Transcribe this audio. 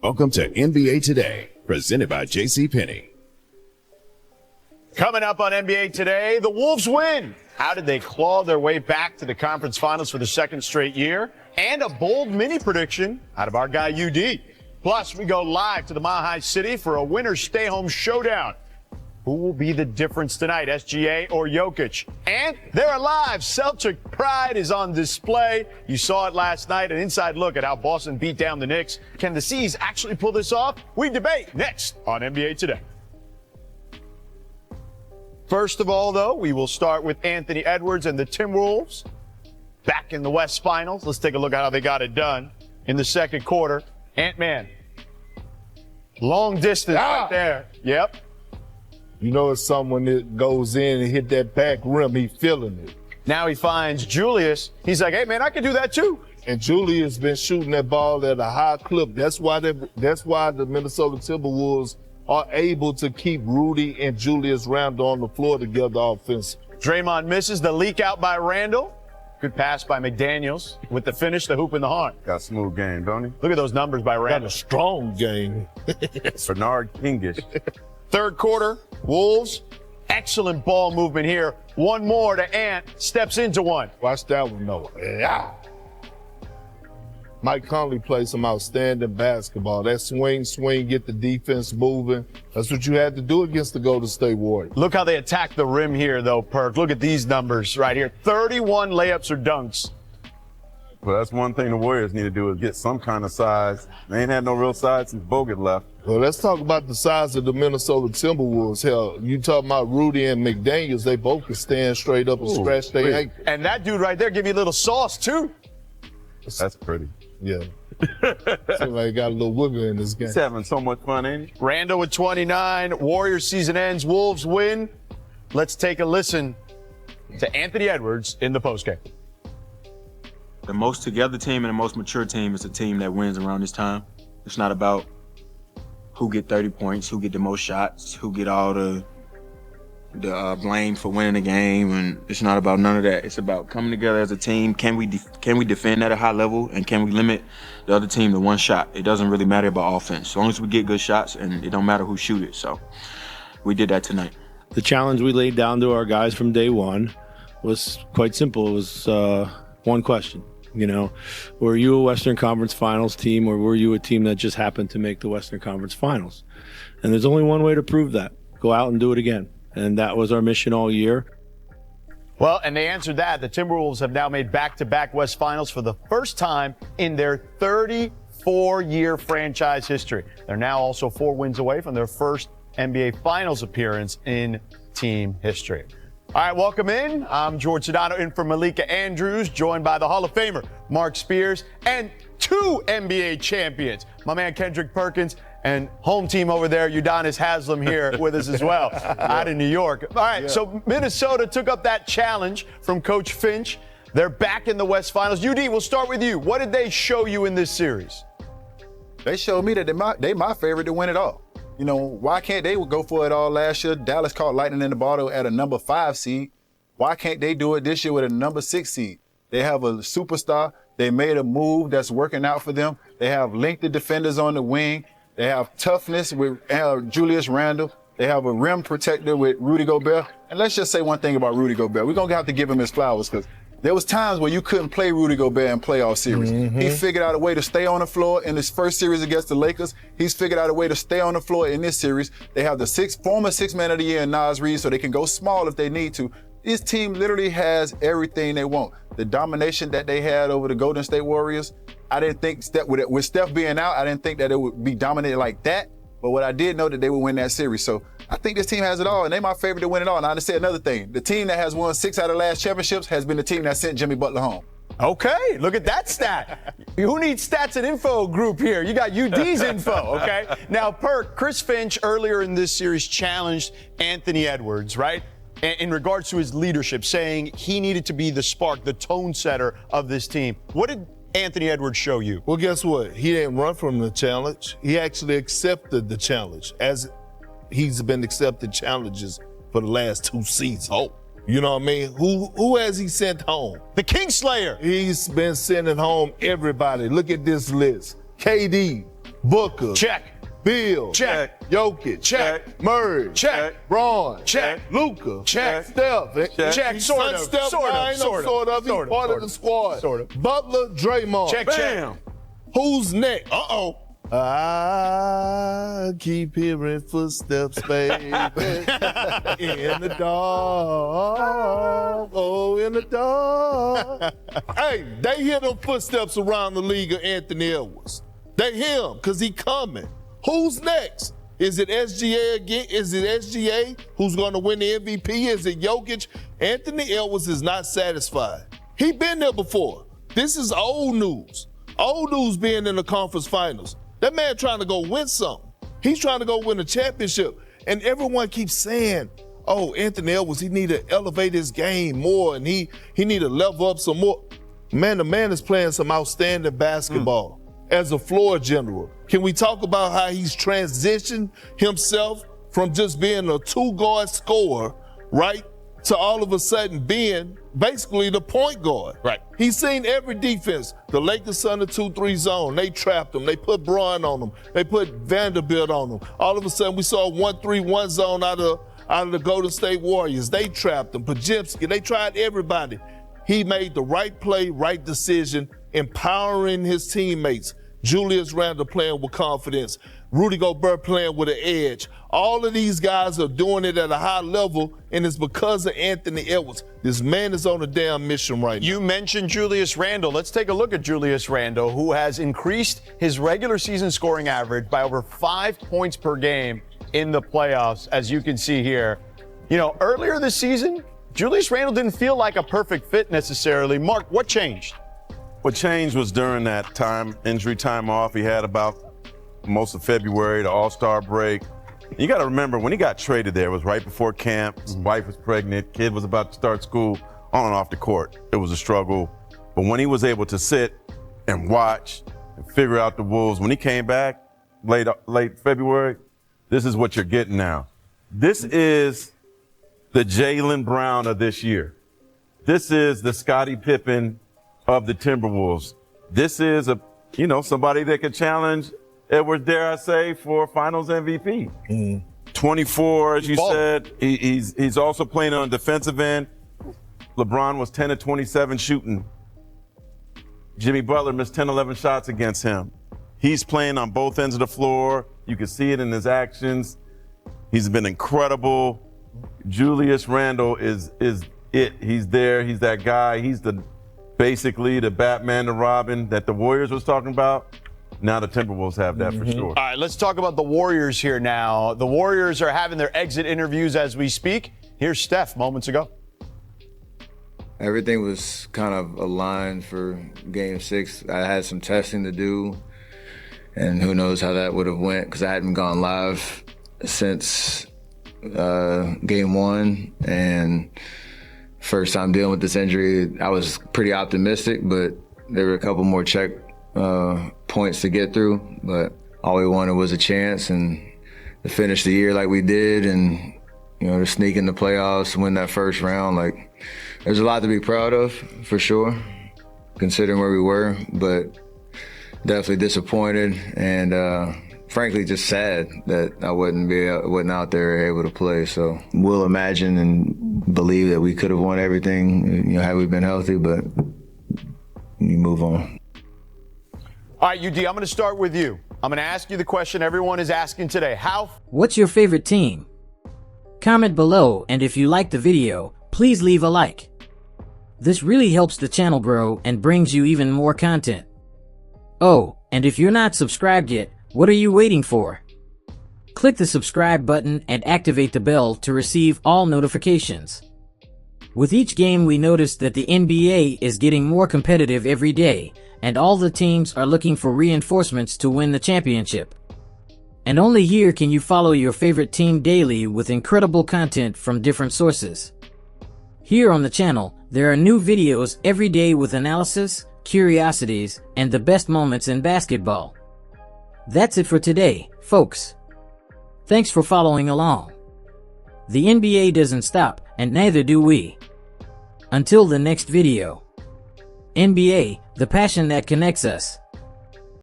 Welcome to NBA Today, presented by JCPenney. Coming up on NBA Today, the Wolves win. How did they claw their way back to the conference finals for the second straight year? And a bold mini prediction out of our guy UD. Plus, we go live to the Mile High City for a winner stay-home showdown. Who will be the difference tonight, SGA or Jokic? And they're alive. Celtic pride is on display. You saw it last night, an inside look at how Boston beat down the Knicks. Can the C's actually pull this off? We debate next on NBA Today. First of all, though, we will start with Anthony Edwards and the Timberwolves back in the West Finals. Let's take a look at how they got it done in the second quarter. Ant-Man, long distance right there. Yep. You know, it's someone that goes in and hit that back rim, he feeling it. Now he finds Julius. He's like, hey, man, I can do that too. And Julius been shooting that ball at a high clip. That's why the Minnesota Timberwolves are able to keep Rudy and Julius Randle on the floor together offensively. Draymond misses the leak out by Randle. Good pass by McDaniels with the finish, the hoop in the heart. Got a smooth game, don't he? Look at those numbers by Got Randle. a strong game. Bernard Kingish. Third quarter, Wolves, excellent ball movement here. One more to Ant, steps into one. Watch that one, Noah. Yeah. Mike Conley plays some outstanding basketball. That swing, get the defense moving. That's what you had to do against the Golden State Warriors. Look how they attack the rim here, though, Perk. Look at these numbers right here. 31 layups or dunks. Well, that's one thing the Warriors need to do is get some kind of size. They ain't had no real size since Bogut left. Well, let's talk about the size of the Minnesota Timberwolves. Hell, you talking about Rudy and McDaniels, they both can stand straight up and scratch their ankle. And that dude right there give you a little sauce, too. That's pretty. Yeah. Seems like he got a little wiggle in this game. He's having so much fun, ain't he? Randle with 29. Warriors season ends. Wolves win. Let's take a listen to Anthony Edwards in the postgame. The most together team and the most mature team is a team that wins around this time. It's not about who get 30 points, who get the most shots, who get all the blame for winning the game, and it's not about none of that. It's about coming together as a team. Can we defend at a high level, and can we limit the other team to one shot? It doesn't really matter about offense, as long as we get good shots, and it don't matter who shoot it. So we did that tonight. The challenge we laid down to our guys from day one was quite simple. It was one question. You know, were you a Western Conference Finals team, or were you a team that just happened to make the Western Conference Finals? And there's only one way to prove that. Go out and do it again. And that was our mission all year. Well, and they answered that. The Timberwolves have now made back-to-back West Finals for the first time in their 34-year franchise history. They're now also 4 wins away from their first NBA Finals appearance in team history. All right, welcome in. I'm George Sedano in for Malika Andrews, joined by the Hall of Famer Mark Spears and 2 NBA champions, my man Kendrick Perkins, and home team over there, Udonis Haslem, here with us as well, out in New York. All right, so Minnesota took up that challenge from Coach Finch. They're back in the West Finals. UD, we'll start with you. What did they show you in this series? They showed me that they my favorite to win it all. You know, why can't they go for it all last year? Dallas caught lightning in the bottle at a number 5 seed. Why can't they do it this year with a number 6 seed? They have a superstar. They made a move that's working out for them. They have lengthy defenders on the wing. They have toughness with Julius Randle. They have a rim protector with Rudy Gobert. And let's just say one thing about Rudy Gobert. We're going to have to give him his flowers because there was times where you couldn't play Rudy Gobert in playoff series. He figured out a way to stay on the floor in his first series against the Lakers. He's figured out a way to stay on the floor in this series. They have the former 6th man of the year in Nas Reed, so they can go small if they need to. This team literally has everything they want. The domination that they had over the Golden State Warriors, I didn't think with Steph being out, I didn't think that it would be dominated like that. But what I did know that they would win that series. So I think this team has it all, and they're my favorite to win it all. Now, to say another thing, the team that has won 6 out of the last championships has been the team that sent Jimmy Butler home. Okay, look at that stat. Who needs stats and info group here? You got UD's info, okay? Now, Perk, Chris Finch earlier in this series challenged Anthony Edwards, right? In regards to his leadership, saying he needed to be the spark, the tone setter of this team. What did Anthony Edwards show you? Well, guess what? He didn't run from the challenge. He actually accepted the challenge, as he's been accepted challenges for the last 2 seasons. Oh. You know what I mean? Who has he sent home? The Kingslayer. He's been sending home everybody. Look at this list. KD, Booker. Check. Bill. Check. Jokic. Check. Murray. Check. Braun. Check. Luka. Check. Steph. Check. He's Sort not of. Steph, Sort I of. ain't no Sort of. He's part of the squad. Sort of. Butler. Draymond. Check. Bam. Check. Who's next? Uh-oh. I keep hearing footsteps, baby, in the dark. Oh, in the dark. Hey, they hear them footsteps around the league of Anthony Edwards. They hear him because he coming. Who's next? Is it SGA again? Is it SGA who's going to win the MVP? Is it Jokic? Anthony Edwards is not satisfied. He been there before. This is old news. Old news being in the conference finals. That man trying to go win something. He's trying to go win a championship. And everyone keeps saying, oh, Anthony Edwards, he need to elevate his game more and he need to level up some more. Man, the man is playing some outstanding basketball as a floor general. Can we talk about how he's transitioned himself from just being a two-guard scorer, right, to all of a sudden being basically the point guard. Right. He's seen every defense. The Lakers on the 2-3 zone. They trapped him. They put Braun on him. They put Vanderbilt on him. All of a sudden, we saw 1-3-1 zone out of the Golden State Warriors. They trapped him. Pajimski. They tried everybody. He made the right play, right decision, empowering his teammates. Julius Randle playing with confidence. Rudy Gobert playing with an edge. All of these guys are doing it at a high level, and it's because of Anthony Edwards. This man is on a damn mission right now. You mentioned Julius Randle. Let's take a look at Julius Randle, who has increased his regular season scoring average by over 5 points per game in the playoffs, as you can see here. You know, earlier this season, Julius Randle didn't feel like a perfect fit necessarily. Mark, what changed? What changed was during that time, injury time off. He had about most of February, the All-Star break. You got to remember, when he got traded there, it was right before camp. His wife was pregnant. Kid was about to start school. On and off the court, it was a struggle. But when he was able to sit and watch and figure out the Wolves, when he came back late February, this is what you're getting now. This is the Jaylen Brown of this year. This is the Scottie Pippen of the Timberwolves. This is somebody that could challenge Edwards, dare I say, for Finals MVP. 24, as you said. He's also playing on defensive end. LeBron was 10 of 27 shooting. Jimmy Butler missed 10, 11 shots against him. He's playing on both ends of the floor. You can see it in his actions. He's been incredible. Julius Randle is it. He's there. He's that guy. He's basically the Batman, the Robin that the Warriors was talking about. Now the Timberwolves have that for sure. All right, let's talk about the Warriors here now. The Warriors are having their exit interviews as we speak. Here's Steph moments ago. Everything was kind of aligned for Game 6. I had some testing to do, and who knows how that would have went because I hadn't gone live since Game 1. And first time dealing with this injury, I was pretty optimistic, but there were a couple more check points to get through, but all we wanted was a chance and to finish the year like we did and, to sneak in the playoffs, win that first round. Like, there's a lot to be proud of, for sure, considering where we were, but definitely disappointed and frankly just sad that I wasn't out there able to play. So we'll imagine and believe that we could have won everything, had we been healthy, but you move on. All right, UD, I'm going to start with you. I'm going to ask you the question everyone is asking today. What's your favorite team? Comment below, and if you like the video, please leave a like. This really helps the channel grow and brings you even more content. Oh, and if you're not subscribed yet, what are you waiting for? Click the subscribe button and activate the bell to receive all notifications. With each game, we noticed that the NBA is getting more competitive every day, and all the teams are looking for reinforcements to win the championship. And only here can you follow your favorite team daily with incredible content from different sources. Here on the channel, there are new videos every day with analysis, curiosities, and the best moments in basketball. That's it for today, folks. Thanks for following along. The NBA doesn't stop, and neither do we. Until the next video. NBA, the passion that connects us.